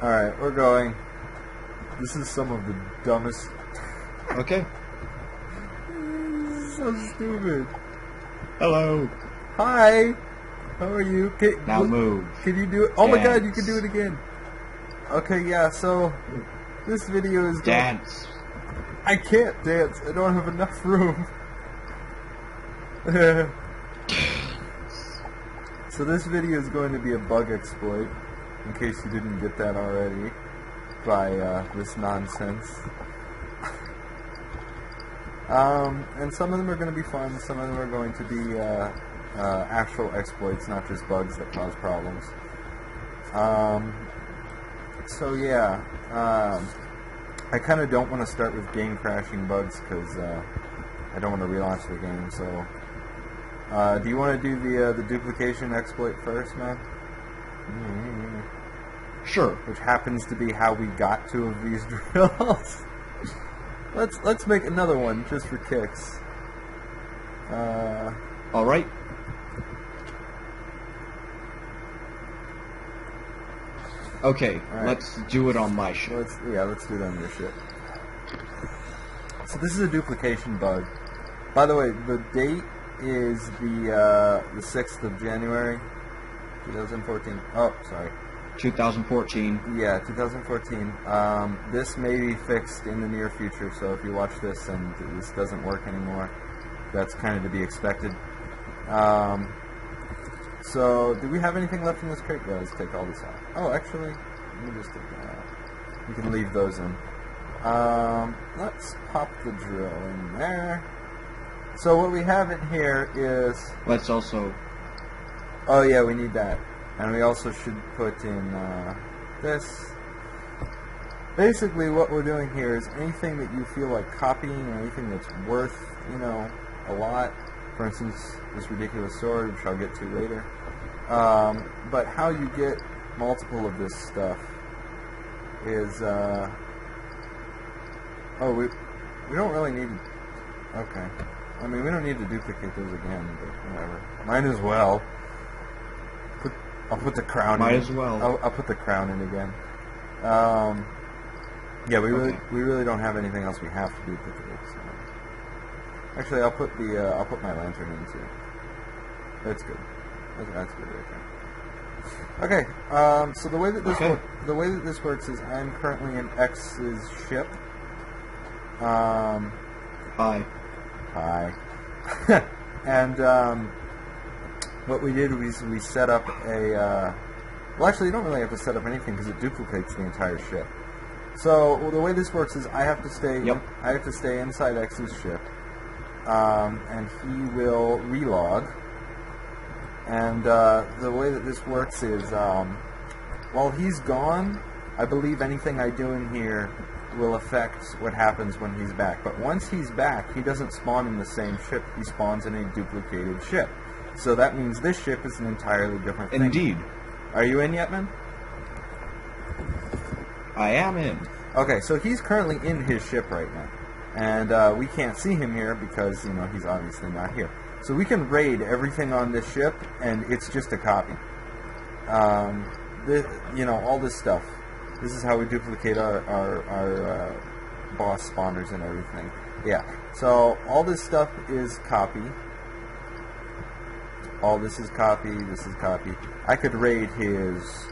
Alright, we're going. This is some of the dumbest... Okay. This is so stupid. Hello. Hi! How are you? Now move. Can you do it? Oh my Dance. god, you can do it again. Okay, yeah, so... This video is going... Dance. I can't dance. I don't have enough room. So this video is going to be a bug exploit, in case you didn't get that already, by this nonsense. And some of them are going to be fun, some of them are going to be actual exploits, not just bugs that cause problems. So yeah, I kind of don't want to start with game crashing bugs because I don't want to relaunch the game. So, do you want to do the duplication exploit first, man? Sure. Which happens to be how we got 2 of these drills. Let's make another one just for kicks. All right. Okay, right. Let's do it on my ship. Let's do it on your ship. So this is a duplication bug. By the way, the date is the 6th of January, 2014. Oh, sorry. 2014. Yeah, 2014. This may be fixed in the near future, so if you watch this and this doesn't work anymore, that's kind of to be expected. So, do we have anything left in this crate? Yeah, let's take all this out. Oh, actually, let me just take that out. You can leave those in. Let's pop the drill in there. So what we have in here is... Let's also... Oh yeah, we need that. And we also should put in this. Basically what we're doing here is anything that you feel like copying or anything that's worth, you know, a lot. For instance, this ridiculous sword, which I'll get to later. But how you get multiple of this stuff is... Oh, we don't really need to... Okay. I mean, we don't need to duplicate those again, but whatever. Might as well. I'll put the crown in. Might as well. I'll put the crown in again. Yeah, we really don't have anything else we have to duplicate. So. Actually, I'll put my lantern in too. That's good. That's good right there. Okay. So the way that this works is I'm currently in X's ship. Hi. And what we did was we set up a... well, actually, you don't really have to set up anything because it duplicates the entire ship. So the way this works is I have to stay. Yep. I have to stay inside X's ship, and he will relog. And the way that this works is, while he's gone, I believe anything I do in here will affect what happens when he's back. But once he's back, he doesn't spawn in the same ship. He spawns in a duplicated ship. So that means this ship is an entirely different thing. Indeed. Are you in yet, man? I am in. Okay, so he's currently in his ship right now. And we can't see him here because, you know, he's obviously not here. So we can raid everything on this ship, and it's just a copy. You know, all this stuff. This is how we duplicate our boss spawners and everything. Yeah, so all this stuff is copy. All this is copy, this is copy. I could raid his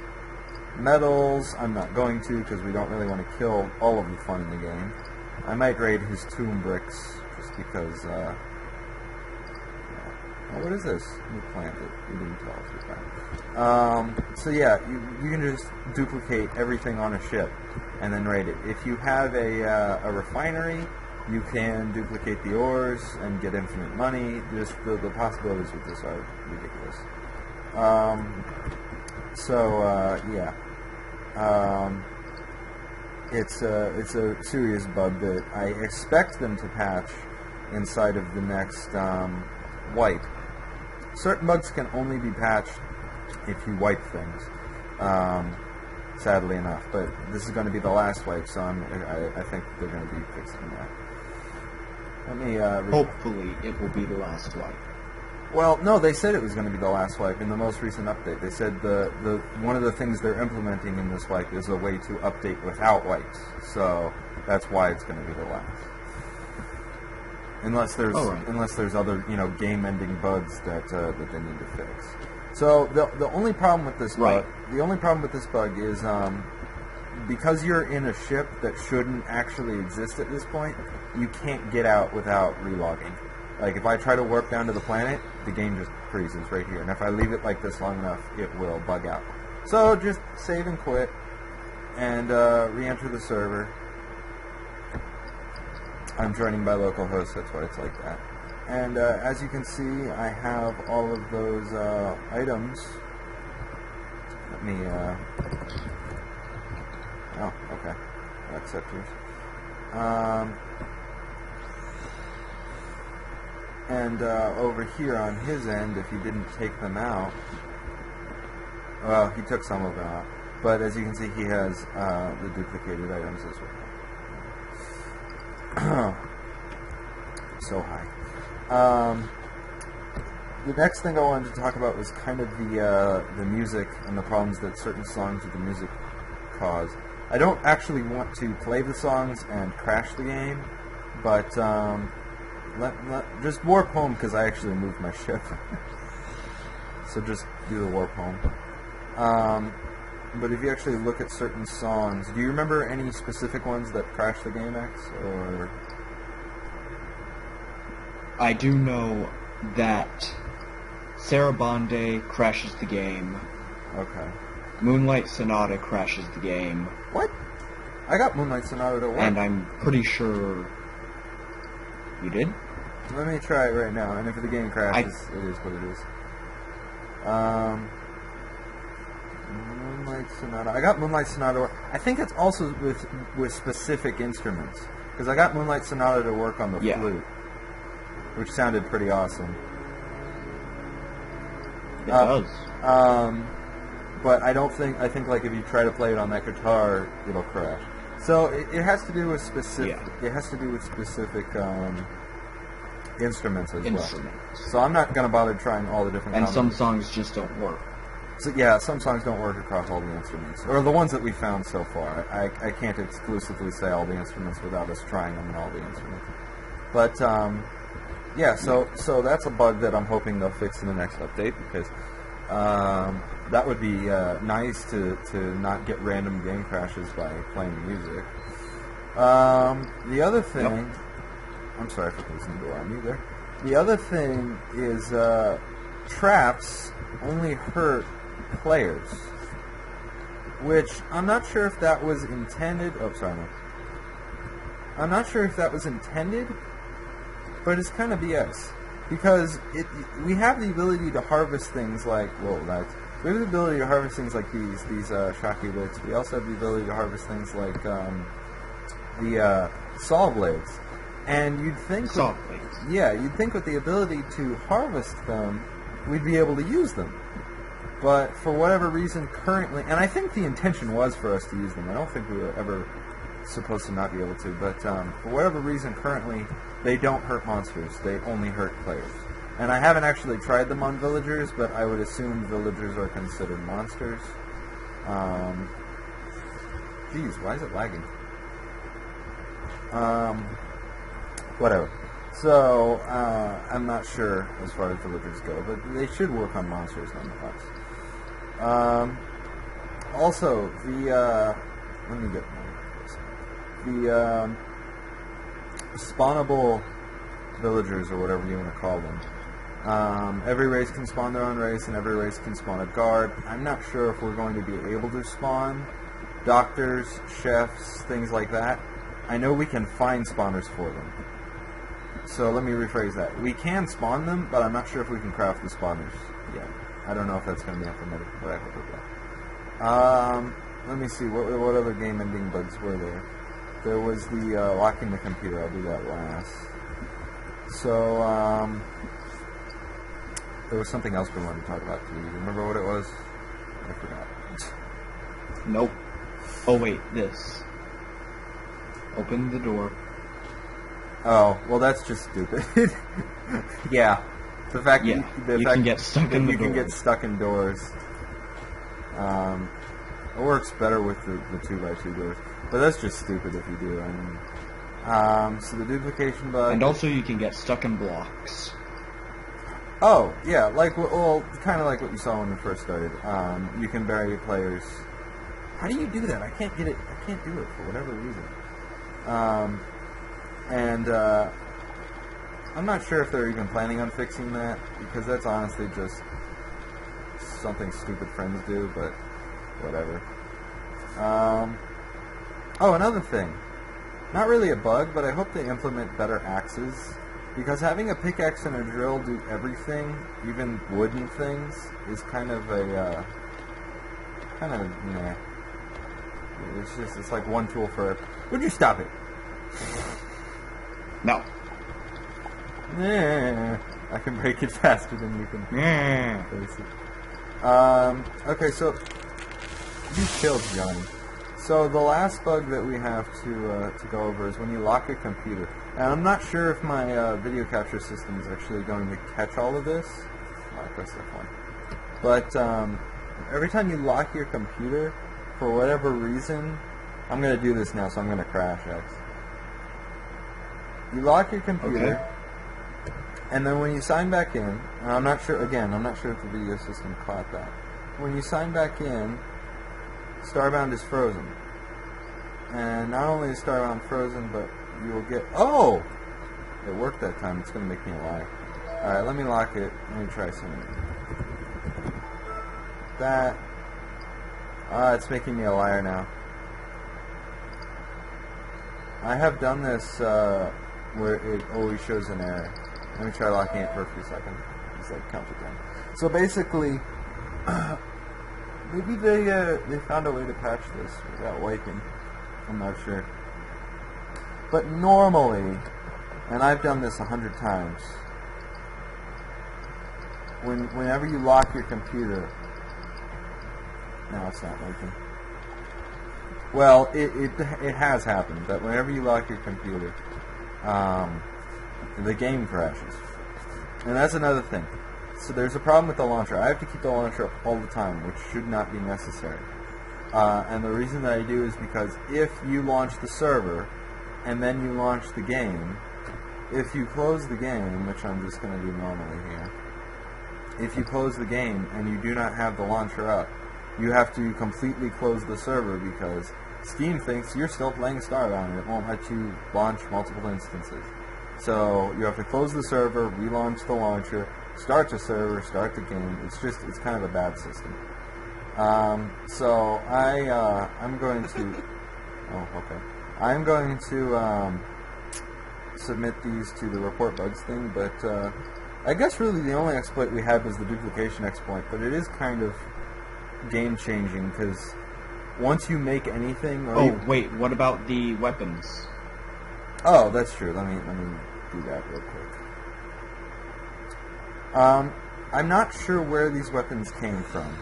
medals. I'm not going to because we don't really want to kill all of the fun in the game. I might raid his tomb bricks just because... Oh, what is this? You planted. You didn't tell us this time. So yeah, you can just duplicate everything on a ship and then raid it. If you have a refinery, you can duplicate the ores and get infinite money. Just the possibilities with this are ridiculous. Yeah. It's a serious bug that I expect them to patch inside of the next wipe. Certain bugs can only be patched if you wipe things, sadly enough. But this is going to be the last wipe, so I think they're going to be fixing that. Let me... Hopefully, it will be the last wipe. Well, no, they said it was going to be the last wipe in the most recent update. They said the one of the things they're implementing in this wipe is a way to update without wipes. So that's why it's going to be the last. Unless there's other game-ending bugs that they need to fix. So the only problem with this bug, is because you're in a ship that shouldn't actually exist at this point, you can't get out without relogging. Like, if I try to warp down to the planet, the game just freezes right here. And if I leave it like this long enough, it will bug out. So just save and quit, and re-enter the server. I'm joining by localhost, that's why it's like that. And as you can see, I have all of those items. Let me... Oh, okay. I'll accept yours. And over here on his end, if he didn't take them out, well, he took some of them out. But as you can see, he has the duplicated items as well. So high. The next thing I wanted to talk about was kind of the music and the problems that certain songs with the music cause. I don't actually want to play the songs and crash the game, but just warp home because I actually moved my ship. So just do the warp home. But if you actually look at certain songs, do you remember any specific ones that crash the game, X? Or I do know that Sarabande crashes the game. Okay. Moonlight Sonata crashes the game. What? I got Moonlight Sonata to work. And I'm pretty sure you did? Let me try it right now, and if the game crashes, it is what it is. Moonlight Sonata. I got Moonlight Sonata to work. I think it's also with specific instruments, because I got Moonlight Sonata to work on the flute, which sounded pretty awesome. It does. But I think like if you try to play it on that guitar, it'll crash. So it has to do with specific. Yeah. It has to do with specific instruments as well. So I'm not going to bother trying all the different. And some songs just don't work. So yeah, some songs don't work across all the instruments, or the ones that we found so far. I can't exclusively say all the instruments without us trying them in all the instruments. But yeah, so that's a bug that I'm hoping they'll fix in the next update, because that would be nice to not get random game crashes by playing music. The other thing, I'm sorry for closing the door on you there. The other thing is traps only hurt players, which I'm not sure if that was intended. Oh, sorry, no. I'm not sure if that was intended, but it's kind of BS, because we have the ability to harvest things like we have the ability to harvest things like these shocky bits. We also have the ability to harvest things like the saw blades, and you'd think you'd think with the ability to harvest them, we'd be able to use them. But for whatever reason, currently, and I think the intention was for us to use them. I don't think we were ever supposed to not be able to, but for whatever reason, currently, they don't hurt monsters. They only hurt players. And I haven't actually tried them on villagers, but I would assume villagers are considered monsters. Geez, why is it lagging? Whatever. So, I'm not sure as far as villagers go, but they should work on monsters nonetheless. Also, let me get the spawnable villagers, or whatever you want to call them. Every race can spawn their own race, and every race can spawn a guard. I'm not sure if we're going to be able to spawn doctors, chefs, things like that. I know we can find spawners for them. So let me rephrase that. We can spawn them, but I'm not sure if we can craft the spawners yet. I don't know if that's going to be implemented, but I hope it will. Let me see, what other game-ending bugs were there? There was the locking the computer. I'll do that last. So, there was something else we wanted to talk about. Do you remember what it was? I forgot. Nope. Oh, wait, this. Open the door. Oh, well, that's just stupid. Yeah. The fact Yeah, that you can get stuck that in the you can get doors. stuck indoors. It works better with the 2x2 doors, but that's just stupid if you do. I mean, so the duplication bug. And also you can get stuck in blocks. Oh yeah, like well, kind of like what you saw when we first started. You can bury players. How do you do that? I can't get it. I can't do it for whatever reason. I'm not sure if they're even planning on fixing that, because that's honestly just something stupid friends do, but whatever. Oh, another thing. Not really a bug, but I hope they implement better axes, because having a pickaxe and a drill do everything, even wooden things, is kind of a, meh. It's like one tool for... Would you stop it? No. Yeah, I can break it faster than you can Yeah. face it. Okay, so you killed Johnny. So the last bug that we have to go over is when you lock a computer. And I'm not sure if my video capture system is actually going to catch all of this. Oh, I pressed F1. But every time you lock your computer, for whatever reason, I'm going to do this now, so I'm going to crash X. You lock your computer. Okay. And then when you sign back in, and I'm not sure if the video system caught that. When you sign back in, Starbound is frozen. And not only is Starbound frozen, but you will get... Oh! It worked that time. It's going to make me a liar. Alright, let me lock it. Let me try something. That... it's making me a liar now. I have done this where it always shows an error. Let me try locking it for a few seconds. Just like count it down. So basically, maybe they found a way to patch this without wiping. I'm not sure. But normally, and I've done this 100 times, whenever you lock your computer, now it's not working. Well, it has happened that whenever you lock your computer, the game crashes. And that's another thing. So there's a problem with the launcher. I have to keep the launcher up all the time, which should not be necessary. And the reason that I do is because if you launch the server and then you launch the game, if you close the game, which I'm just going to do normally here, if you close the game and you do not have the launcher up, you have to completely close the server because Steam thinks you're still playing Starbound and it won't let you launch multiple instances. So you have to close the server, relaunch the launcher, start the server, start the game. It's kind of a bad system. So I'm going to... Oh, okay. I'm going to submit these to the report bugs thing, but I guess really the only exploit we had was the duplication exploit, but it is kind of game-changing, because once you make anything... Wait, what about the weapons? Oh, that's true. Let me do that real quick. I'm not sure where these weapons came from.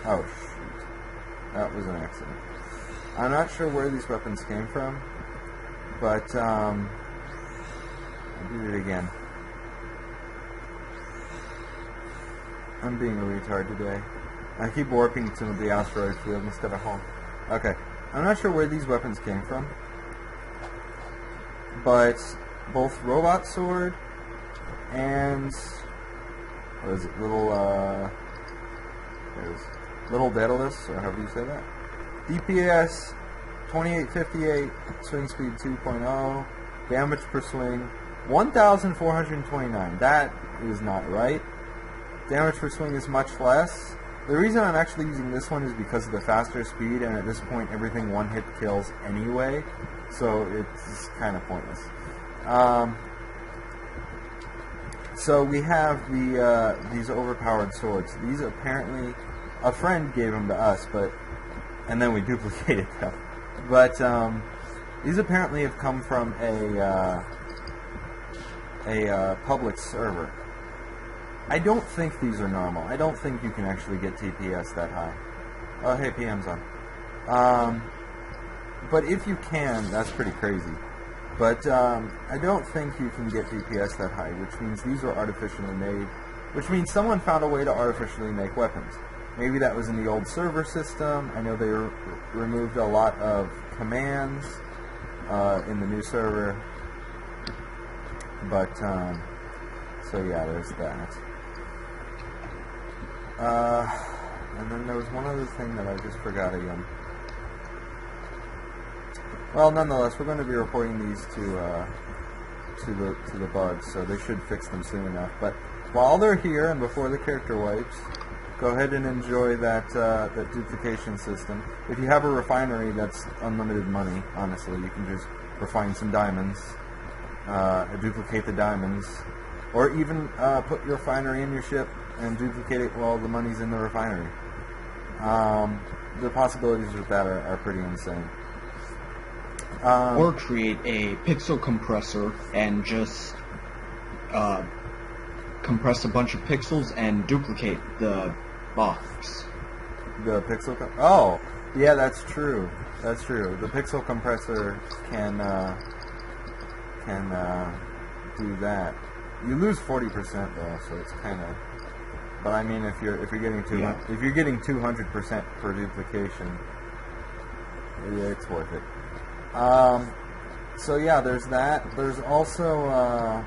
Oh, shoot. That was an accident. I'm not sure where these weapons came from, but I did it again. I'm being a retard today. I keep warping to the asteroid field instead of home. Okay. I'm not sure where these weapons came from, but both Robot Sword and... what is it? Little Daedalus, or however you say that. DPS 2858, swing speed 2.0, damage per swing 1,429. That is not right. Damage per swing is much less. The reason I'm actually using this one is because of the faster speed, and at this point everything one hit kills anyway, so it's kind of pointless. So we have these overpowered swords. These apparently, a friend gave them to us, and then we duplicated them. But these apparently have come from a public server. I don't think these are normal. I don't think you can actually get TPS that high. Oh, hey, PM's on. But if you can, that's pretty crazy. But I don't think you can get DPS that high, which means these were artificially made, which means someone found a way to artificially make weapons. Maybe that was in the old server system. I know they removed a lot of commands in the new server. But, so yeah, there's that. And then there was one other thing that I just forgot again. Well, nonetheless, we're going to be reporting these to the bugs, so they should fix them soon enough. But while they're here and before the character wipes, go ahead and enjoy that duplication system. If you have a refinery, that's unlimited money. Honestly, you can just refine some diamonds, duplicate the diamonds, or even put your refinery in your ship and duplicate it while the money's in the refinery. The possibilities with that are pretty insane. Or create a pixel compressor and just compress a bunch of pixels and duplicate the box. The pixel oh, yeah, that's true. That's true. The pixel compressor can do that. You lose 40% though, so it's kind of. But I mean, if you're getting if you're getting 200% per duplication, it's worth it. So yeah, there's that. There's also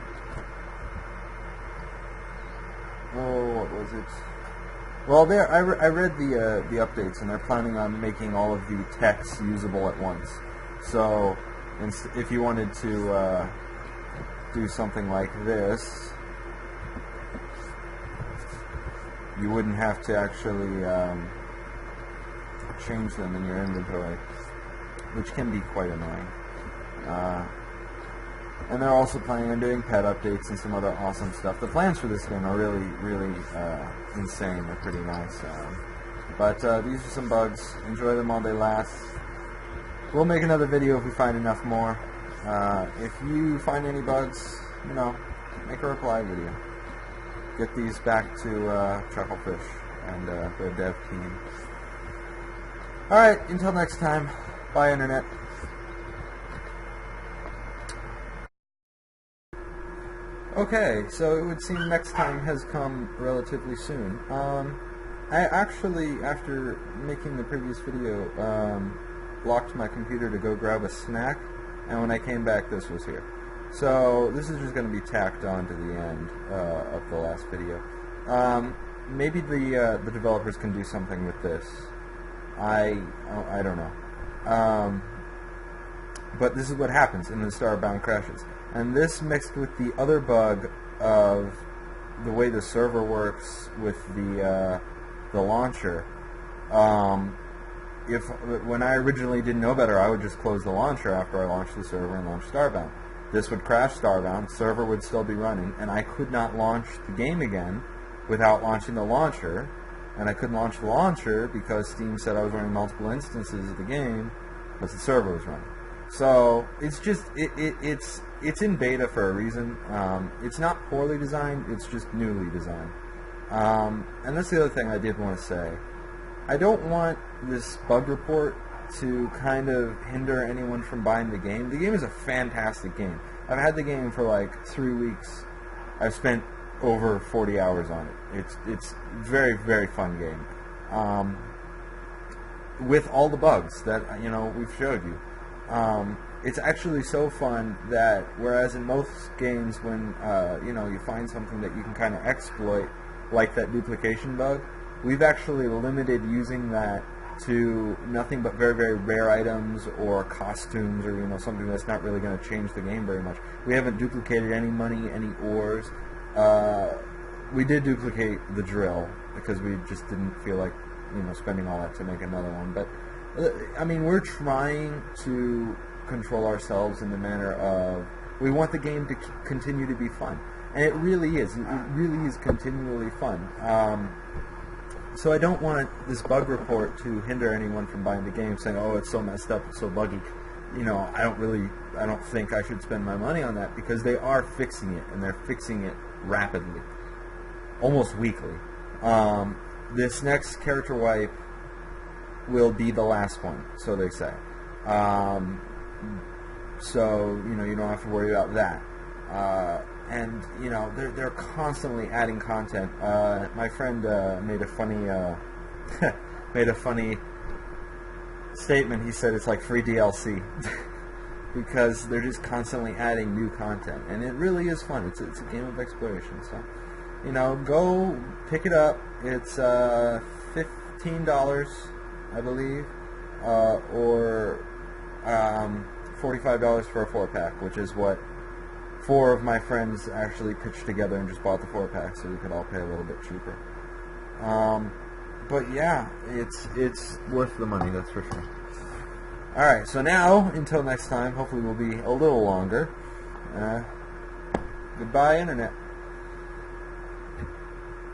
what was it? Well, I read the updates, and they're planning on making all of the texts usable at once. So if you wanted to do something like this, you wouldn't have to actually change them in your inventory, which can be quite annoying. And they're also planning on doing pet updates and some other awesome stuff. The plans for this game are really, really insane. They're pretty nice. But these are some bugs. Enjoy them while they last. We'll make another video if we find enough more. If you find any bugs, make a reply video. Get these back to Chucklefish and the dev team. Alright, until next time. Bye, Internet. Okay, so it would seem next time has come relatively soon. I actually, after making the previous video, locked my computer to go grab a snack, and when I came back, this was here. So this is just going to be tacked on to the end of the last video. Maybe the developers can do something with this. I don't know. But this is what happens in the Starbound crashes. And this mixed with the other bug of the way the server works with the launcher. When I originally didn't know better, I would just close the launcher after I launched the server and launched Starbound. This would crash Starbound, server would still be running, and I could not launch the game again without launching the launcher. And I couldn't launch the launcher because Steam said I was running multiple instances of the game because the server was running. So it's just it's in beta for a reason. It's not poorly designed, it's just newly designed. And that's the other thing I did want to say. I don't want this bug report to kind of hinder anyone from buying the game. The game is a fantastic game. I've had the game for like 3 weeks. I've spent over 40 hours on it. It's very, very fun game. With all the bugs that we've showed you. It's actually so fun that whereas in most games when you find something that you can kind of exploit, like that duplication bug, we've actually limited using that to nothing but very, very rare items or costumes or something that's not really going to change the game very much. We haven't duplicated any money, any ores. We did duplicate the drill because we just didn't feel like spending all that to make another one. But I mean, we're trying to control ourselves in the manner of we want the game to continue to be fun, and it really is. It really is continually fun. So I don't want this bug report to hinder anyone from buying the game, saying, "Oh, it's so messed up, it's so buggy." I don't think I should spend my money on that because they are fixing it, and they're fixing it rapidly, almost weekly. This next character wipe will be the last one, so they say. so you don't have to worry about that. And they're constantly adding content. My friend made a funny made a funny statement. He said it's like free DLC because they're just constantly adding new content, and it really is fun. It's a game of exploration. So go pick it up. It's $15, I believe, or $45 for a 4-pack, which is what 4 of my friends actually pitched together and just bought the 4-pack, so we could all pay a little bit cheaper. But yeah, it's worth the money, that's for sure. Alright, so now, until next time, hopefully we'll be a little longer. Goodbye, Internet.